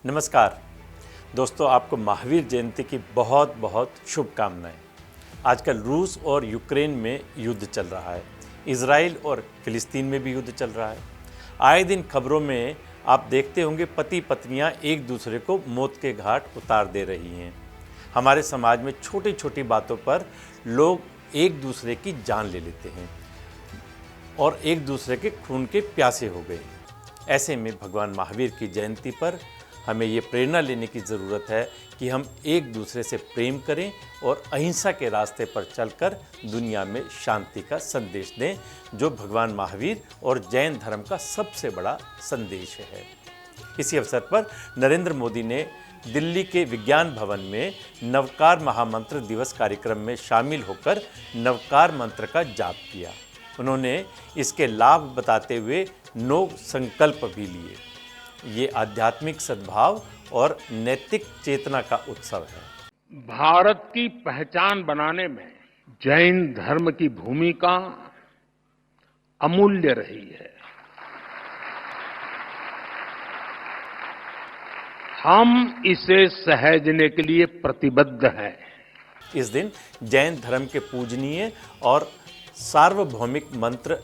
नमस्कार दोस्तों, आपको महावीर जयंती की बहुत बहुत शुभकामनाएं। आजकल रूस और यूक्रेन में युद्ध चल रहा है। इजराइल और फिलिस्तीन में भी युद्ध चल रहा है। आए दिन खबरों में आप देखते होंगे पति पत्नियां एक दूसरे को मौत के घाट उतार दे रही हैं। हमारे समाज में छोटी छोटी बातों पर लोग एक दूसरे की जान ले लेते हैं और एक दूसरे के खून के प्यासे हो गए। ऐसे में भगवान महावीर की जयंती पर हमें ये प्रेरणा लेने की ज़रूरत है कि हम एक दूसरे से प्रेम करें और अहिंसा के रास्ते पर चलकर दुनिया में शांति का संदेश दें, जो भगवान महावीर और जैन धर्म का सबसे बड़ा संदेश है। इसी अवसर पर नरेंद्र मोदी ने दिल्ली के विज्ञान भवन में नवकार महामंत्र दिवस कार्यक्रम में शामिल होकर नवकार मंत्र का जाप किया। उन्होंने इसके लाभ बताते हुए 9 संकल्प भी लिए। ये आध्यात्मिक सद्भाव और नैतिक चेतना का उत्सव है। भारत की पहचान बनाने में जैन धर्म की भूमिका अमूल्य रही है। हम इसे सहेजने के लिए प्रतिबद्ध हैं। इस दिन जैन धर्म के पूजनीय और सार्वभौमिक मंत्र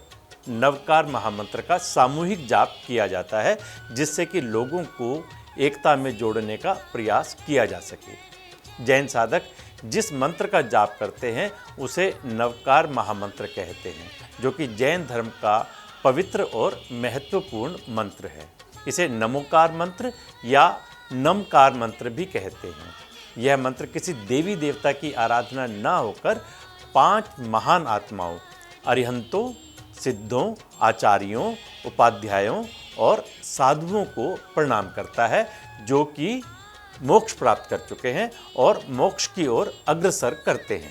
नवकार महामंत्र का सामूहिक जाप किया जाता है, जिससे कि लोगों को एकता में जोड़ने का प्रयास किया जा सके। जैन साधक जिस मंत्र का जाप करते हैं उसे नवकार महामंत्र कहते हैं, जो कि जैन धर्म का पवित्र और महत्वपूर्ण मंत्र है। इसे नमोकार मंत्र या नमकार मंत्र भी कहते हैं। यह मंत्र किसी देवी देवता की आराधना न होकर 5 महान आत्माओं, अरिहंतों, सिद्धों, आचार्यों, उपाध्यायों और साधुओं को प्रणाम करता है, जो कि मोक्ष प्राप्त कर चुके हैं और मोक्ष की ओर अग्रसर करते हैं।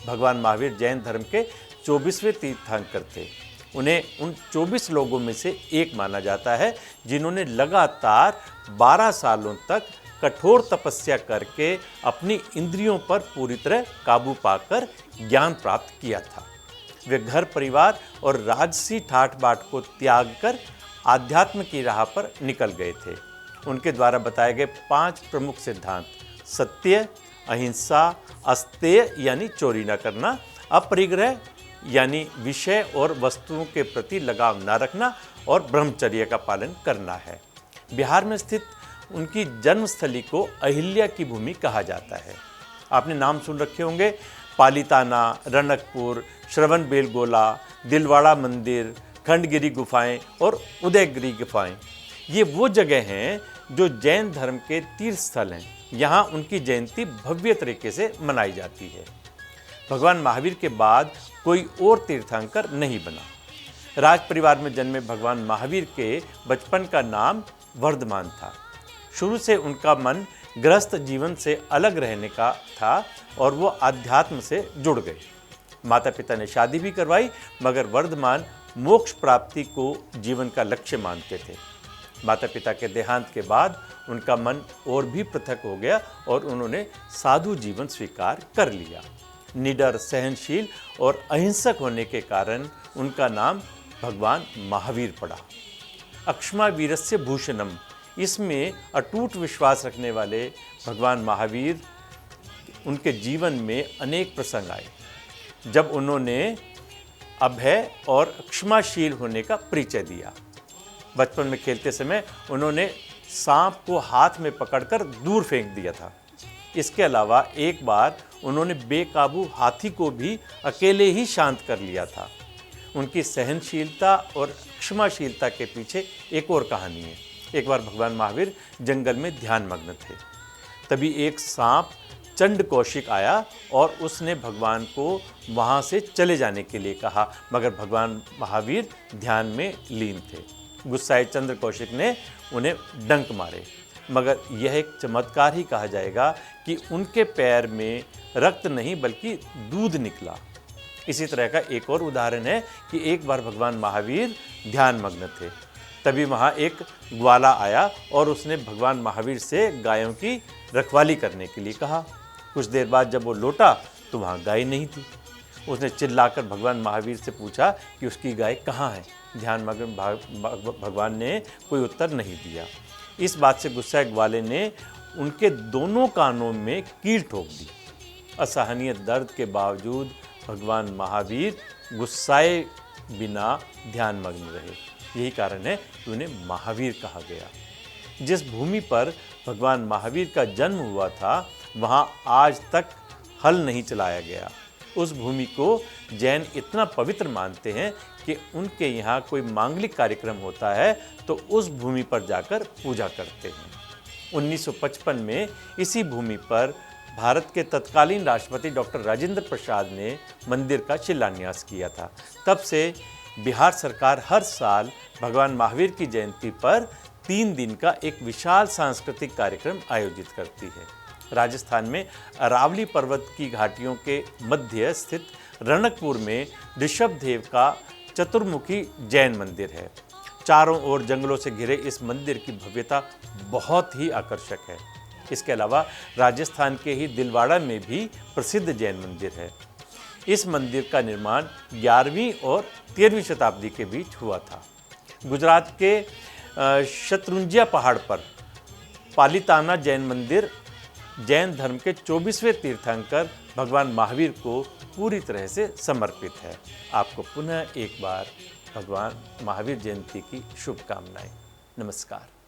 भगवान महावीर जैन धर्म के 24वें तीर्थंकर थे। उन्हें उन 24 लोगों में से एक माना जाता है जिन्होंने लगातार 12 सालों तक कठोर तपस्या करके अपनी इंद्रियों पर पूरी तरह काबू पाकर ज्ञान प्राप्त किया था। वे घर परिवार और राजसी ठाठ बाट को त्याग कर आध्यात्म की राह पर निकल गए थे। उनके द्वारा बताए गए 5 प्रमुख सिद्धांत सत्य, अहिंसा, अस्तेय यानी चोरी न करना, अपरिग्रह यानी विषय और वस्तुओं के प्रति लगाव न रखना और ब्रह्मचर्य का पालन करना है। बिहार में स्थित उनकी जन्मस्थली को अहिल्या की भूमि कहा जाता है। आपने नाम सुन रखे होंगे पालीताना, रनकपुर, श्रवणबेलगोला, दिलवाड़ा मंदिर, खंडगिरी गुफाएं और उदयगिरी गुफाएं। ये वो जगह हैं जो जैन धर्म के तीर्थ स्थल हैं। यहाँ उनकी जयंती भव्य तरीके से मनाई जाती है। भगवान महावीर के बाद कोई और तीर्थंकर नहीं बना। राज परिवार में जन्मे भगवान महावीर के बचपन का नाम वर्धमान था। शुरू से उनका मन गृहस्थ जीवन से अलग रहने का था और वो आध्यात्म से जुड़ गए। माता पिता ने शादी भी करवाई, मगर वर्धमान मोक्ष प्राप्ति को जीवन का लक्ष्य मानते थे। माता पिता के देहांत के बाद उनका मन और भी पृथक हो गया और उन्होंने साधु जीवन स्वीकार कर लिया। निडर, सहनशील और अहिंसक होने के कारण उनका नाम भगवान महावीर पड़ा। अक्ष्मा वीरस्य भूषणम, इसमें अटूट विश्वास रखने वाले भगवान महावीर, उनके जीवन में अनेक प्रसंग आए जब उन्होंने अभय और क्षमाशील होने का परिचय दिया। बचपन में खेलते समय उन्होंने सांप को हाथ में पकड़कर दूर फेंक दिया था। इसके अलावा एक बार उन्होंने बेकाबू हाथी को भी अकेले ही शांत कर लिया था। उनकी सहनशीलता और क्षमाशीलता के पीछे एक और कहानी है। एक बार भगवान महावीर जंगल में ध्यान मग्न थे। तभी एक सांप चंड कौशिक आया और उसने भगवान को वहाँ से चले जाने के लिए कहा, मगर भगवान महावीर ध्यान में लीन थे। गुस्साए चंद्र कौशिक ने उन्हें डंक मारे, मगर यह एक चमत्कार ही कहा जाएगा कि उनके पैर में रक्त नहीं बल्कि दूध निकला। इसी तरह का एक और उदाहरण है कि एक बार भगवान महावीर ध्यान मग्न थे। तभी वहाँ एक ग्वाला आया और उसने भगवान महावीर से गायों की रखवाली करने के लिए कहा। कुछ देर बाद जब वो लौटा तो वहाँ गाय नहीं थी। उसने चिल्लाकर भगवान महावीर से पूछा कि उसकी गाय कहाँ है। ध्यान मग्न भगवान ने कोई उत्तर नहीं दिया। इस बात से गुस्साए ग्वाले ने उनके दोनों कानों में कील ठोक दी। असहनीय दर्द के बावजूद भगवान महावीर गुस्साए बिना ध्यानमग्न रहे। यही कारण है कि उन्हें महावीर कहा गया। जिस भूमि पर भगवान महावीर का जन्म हुआ था वहाँ आज तक हल नहीं चलाया गया। उस भूमि को जैन इतना पवित्र मानते हैं कि उनके यहाँ कोई मांगलिक कार्यक्रम होता है तो उस भूमि पर जाकर पूजा करते हैं। 1955 में इसी भूमि पर भारत के तत्कालीन राष्ट्रपति डॉक्टर राजेंद्र प्रसाद ने मंदिर का शिलान्यास किया था। तब से बिहार सरकार हर साल भगवान महावीर की जयंती पर 3 दिन का एक विशाल सांस्कृतिक कार्यक्रम आयोजित करती है। राजस्थान में अरावली पर्वत की घाटियों के मध्य स्थित रणकपुर में ऋषभदेव का चतुर्मुखी जैन मंदिर है। चारों ओर जंगलों से घिरे इस मंदिर की भव्यता बहुत ही आकर्षक है। इसके अलावा राजस्थान के ही दिलवाड़ा में भी प्रसिद्ध जैन मंदिर है। इस मंदिर का निर्माण 11वीं और 13वीं शताब्दी के बीच हुआ था। गुजरात के शत्रुंजिया पहाड़ पर पालिताना जैन मंदिर जैन धर्म के 24वें तीर्थंकर भगवान महावीर को पूरी तरह से समर्पित है। आपको पुनः एक बार भगवान महावीर जयंती की शुभकामनाएं। नमस्कार।